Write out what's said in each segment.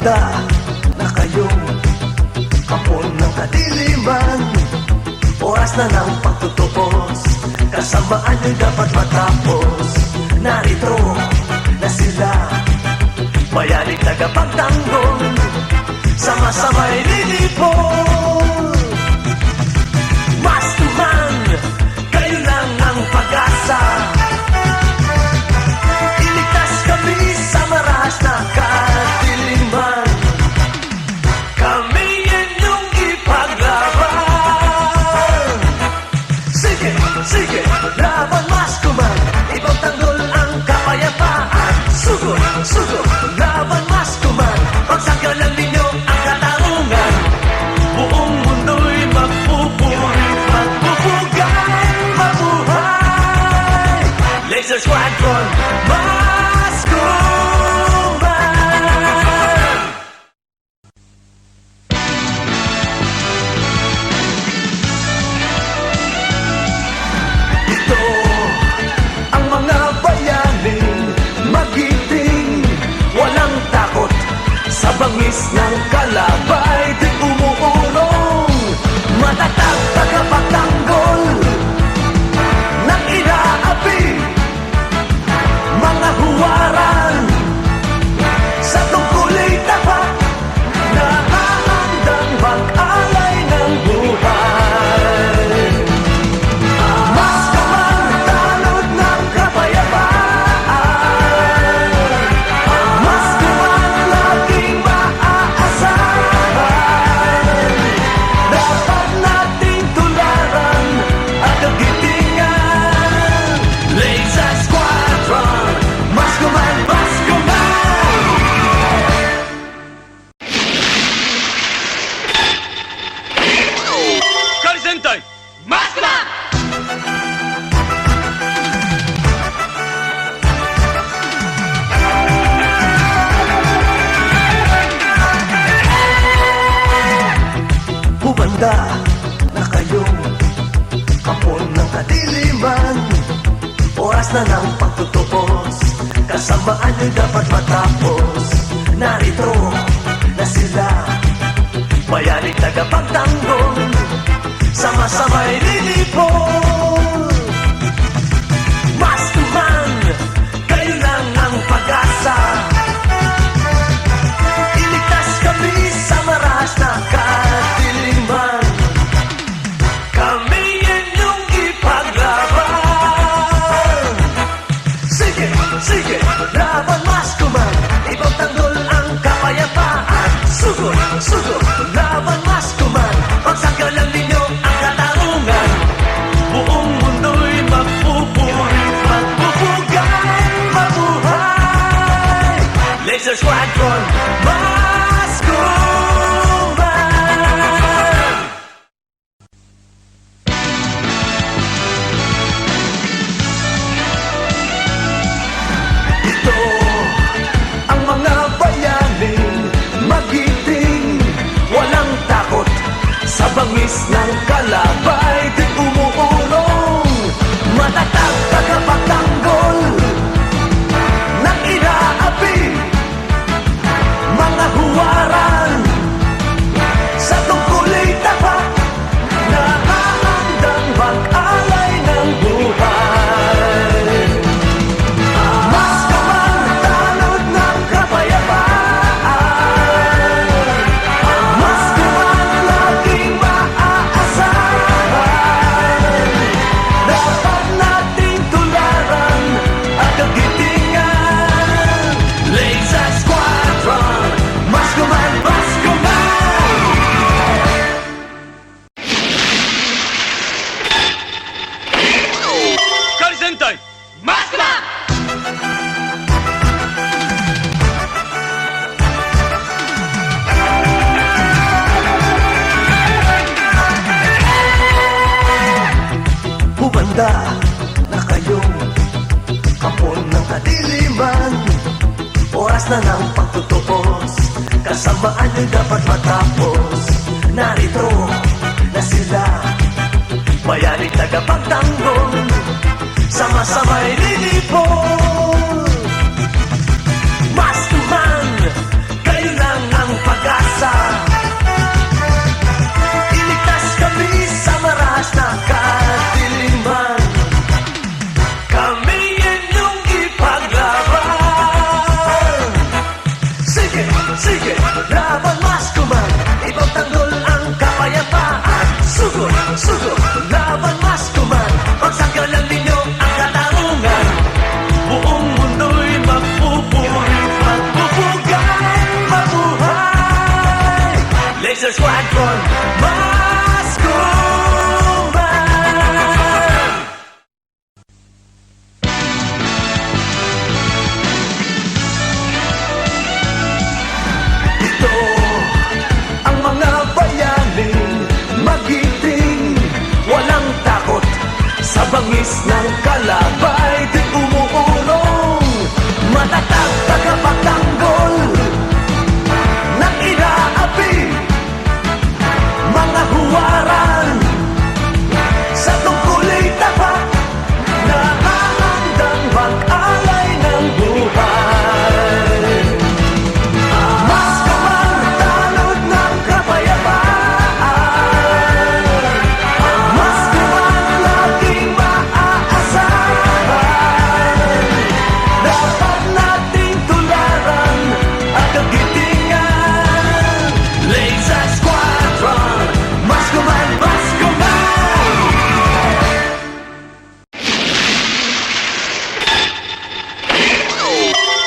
Humanda na kayong kapon ng kadiliman. Oras na ng pagtutupos, kasamaan nyo'y dapat matapos. Narito na sila, bayaning tagapagtanggol, sama-sama'y lilipol. Mastuman, kayo lang ang pag-asa. Iligtas kami sa marahas na kadiliman. Kami inyong ipaglaban. Sige, sige, laban Maskuman, ipagtanggol ang kapayapaan. Sugod, sugod, laban Maskuman, pagsagalan ninyo ang katarungan. Buong mundo'y magpupuri, magpupugan, mabuhay. Laser Squadron, Maskuman. Ito ang mga bayaning magiting, walang takot sa bangis ng kalabay. Di umuurong, matatag tagapagtanggol ng inaapi, mga huwaran sa tungkulay tapat, nakahandang mag-alay ng buhay. Maskuman, tanod ng kapayapaan. Maskuman, laging maaasahan. Dapat nating tularan ang kagitingan. Laser Squadron, Maskuman, Maskuman. Kari Sentai, Maskuman! Humanda na kayong kapon ng kadiliman. Oras na ng pagtutupos, kasamaan nyo'y dapat matapos. Narito na sila, bayaning tagapagtanggol, sama-sama'y lilipol. Maskuman, kayo lang ang pag-asa. Iligtas kami sa marahas na kadiliman. Kami inyong ipaglaban. Sige, sige, laban Maskuman, ipagtanggol ang kapayapaan. Sugod, sugod, laban Maskuman, pagsagalan ninyo ang katarungan. Buong mundo'y magpupuri, magpupugan, mabuhay. Laser Squadron, Maskuman. Ito ang mga bayaning magiting, walang takot sa bangis ng kalabay. Di umuurong, matatag tagapagtanggol ng inaapi, mga huwaran sa tungkulay tapat, nakahandang mag-alay ng buhay. Maskuman, tanod ng kapayapaan. Maskuman, laging maaasahan. Dapat nating tularan ang kagitingan. Laser Squadron, Maskuman, Maskuman. Kari Sentai, Maskuman! Humanda na kayong kapon ng kadiliman. Oras na ng pagtutupos, kasamaan nyo'y dapat matapos. Narito na sila, bayaning tagapagtanggol, sama-sama'y lilipol. Mastuman, kayo lang Laser Squadron Maskuman. Ito ang mga bayaning magiting, walang takot sa bangis ng kalabay, di umuulong, matatag tagapagtanggol ng inaapi, mga huwaran sa tungkulay tapat, nakahandang mag-alay ng buhay. Mas kumantalod ng kapayapaan, mas kuman laging maaasahan. Dapat nating tularan at kagitingan. Laser Squadron, mas kuman, mas kuman.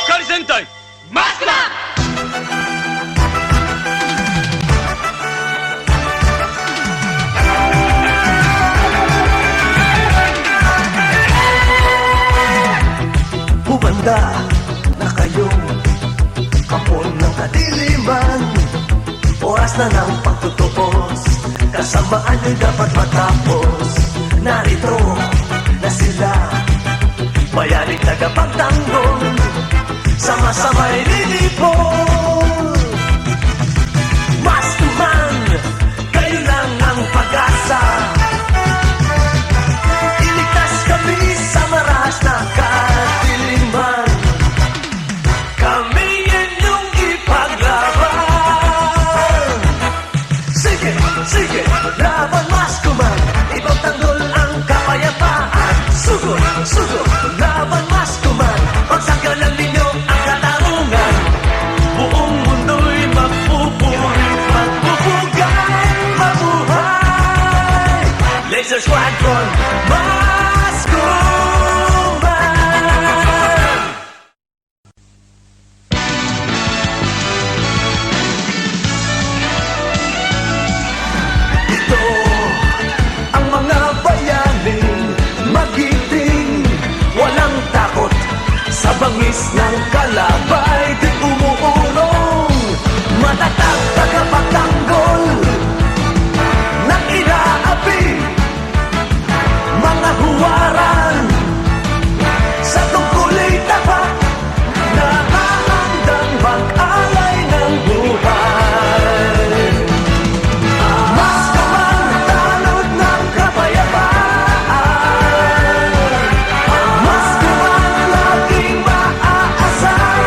Kari Sentai Maskuma! Humanda na kayong kapon ng kadiliman. Oras na ng pagtutupos, kasamaan nyo'y dapat matapos. Narito na sila, bayaning tagapagtanggol, sama-sama'y lilipol. Maskuman, kayo lang ang pag-asa. Iligtas kami sa marahas na kadiliman. Kami inyong ipaglaban. Sige, sige, laban Maskuman. Ipagtanggol ang kapayapaan. Sugod, sugod, laban Maskuman. Pagsanggalan ninyo ang katarungan. Buong mundo'y magpupuri, magpupugay, mabuhay. Laser Squadron Maskuman. Ito ang mga bayaning magiting, walang takot sa bangis ng kalabay, di umuulong, matatag tagapagtanggol ng inaapi, mga huwaran sa tungkulay tapat, nakahandang mag-alay ng buhay. Mas kumantalod ng kapayapaan, mas kuman laging maaasahan.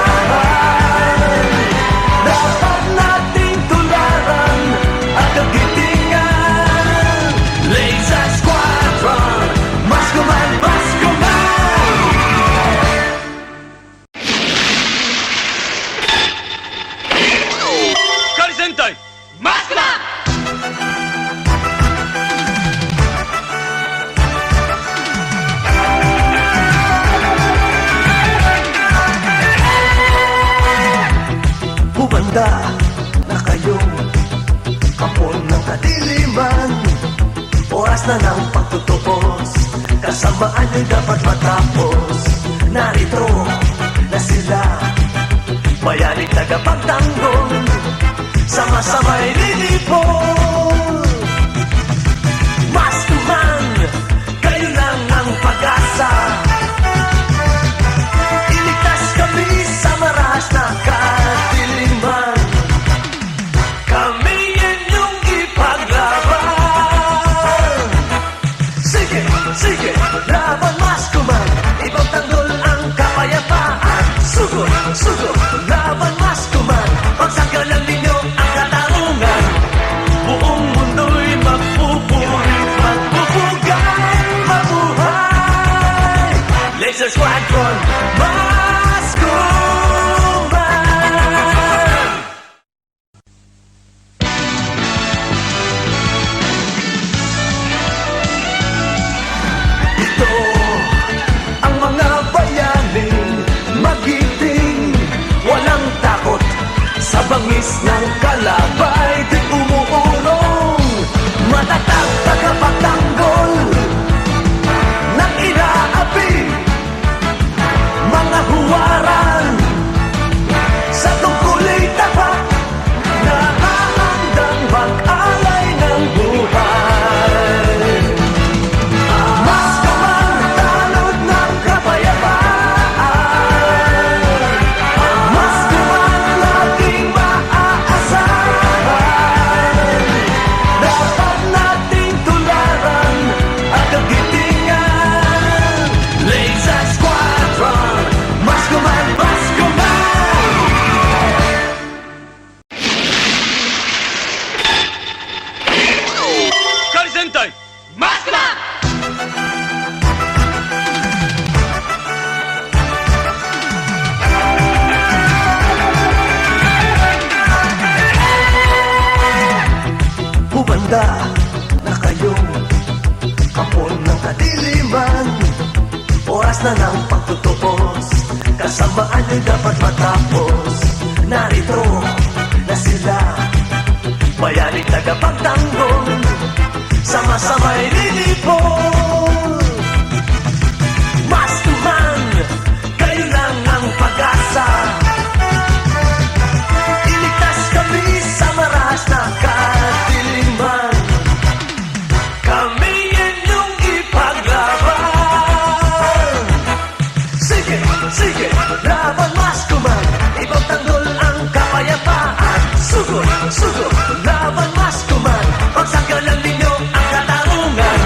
Dapat nating tularan at kagitingan. Laser Squadron, mas kuman, mas kuman. Kari Sentai Maskuma! Humanda na kayong kapon ng kadiliman. Oras na ng pagtutupos, kasamaan nyo'y dapat matapos. Narito na sila, bayaning tagapagtanggol, sama-sama'y lilipol. Maskuman, kayo lang ang pag-asa. Iligtas kami sa marahas na kadiliman. Kami inyong ipaglaban. Sige, sige, laban Maskuman. Ipagtanggol ang kapayapaan. Sugod, sugod, laban Maskuman. Pagsanggalan ninyo ang katarungan. Buong mundo'y magpupuri, magpupugay, mabuhay. Laser Squadron Maskuman. Ito ang mga bayaning magiting, walang takot sa bangis ng kalabay, di umuulong. Matatag tagapagtanggol ng inaapi, mga huwaran sa tungkulay tapat, nakahandang mag-alay ng buhay. Mas kumantanod ng kapayapaan, mas laging maaasahan. Dapat nating tularan at kagitingan. Laser Squadron, mas kuman, mas kuman. Karisentai Maskman! Bumanda na kayong kapon ng kadiliman. Oras na ng pagtutupos, kasamaan nyo'y dapat matapos. Narito na sila, bayaning tagapagtanggol, sama-sama'y lilipol. Mas tuman, kayo lang ang pag-asa. Iligtas kami sa maras na kadiliman. Kami inyong ipaglaban. Sige, sige, laban mas kuman. Ipagtanggol ang kapayapaan. Sugod, sugod, laban mas kuman. Pagsagalan ninyo ang katarungan.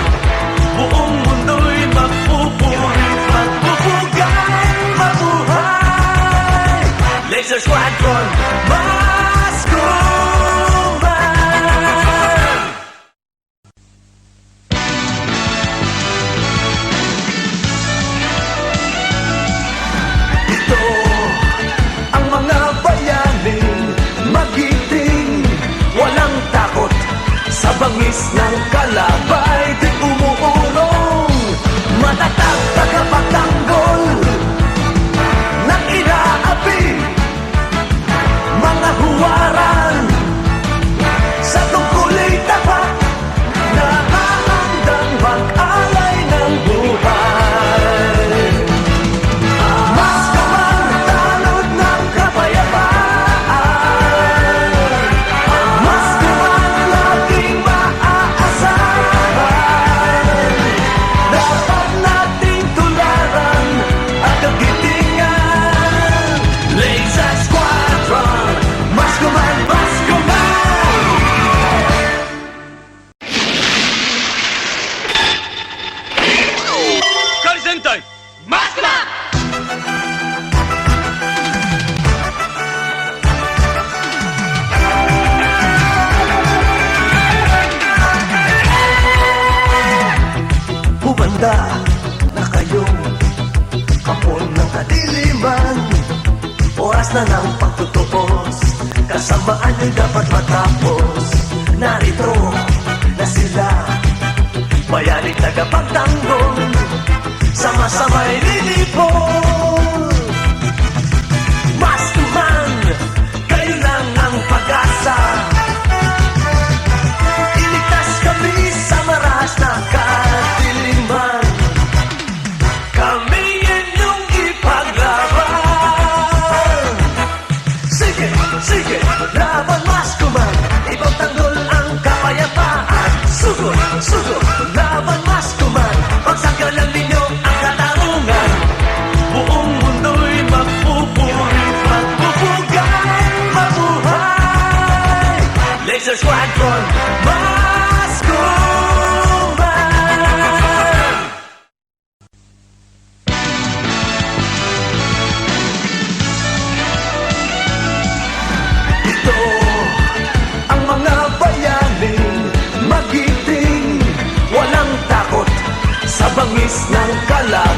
Buong mundo'y magpupuri, magbubugan, mabuhay. Laser Squadron, mas kuman. Ito ang mga bayaning magiting, walang takot sa bangis ng kalabay, di umuulong. Matatag tagapagtanggol ng inaapi, mga huwaran sa tungkulay tapat, nakahandang mag-alay ng buhay. Mas kumantanod ng kapayapaan, mas laging maaasahan. Dapat nating tularan at kagitingan. Laser Squadron, mas kuman, mas kuman. Karisentai Maskman! Bumanda na kayong kapon ng kadiliman. Oras na ng pagtutupos, kasamaan nyo'y dapat matapos. Narito na sila, bayaning tagapagtanggol, sama-sama'y lilipol. Mas tuman, kayo lang ang pag-asa. Iligtas kami sa maras na kadiliman. Kami inyong ipaglaban. Sige, sige, laban mas kuman. Ipagtanggol ang kapayapaan. Sugod, sugod, laban mas kuman. Pagsagalan ninyo ang katarungan. Buong mundo'y magpupuri, magbubugan, mabuhay. Laser Squadron, mas kuman. Ito ang mga bayaning magiting, walang takot sa bangis ng kala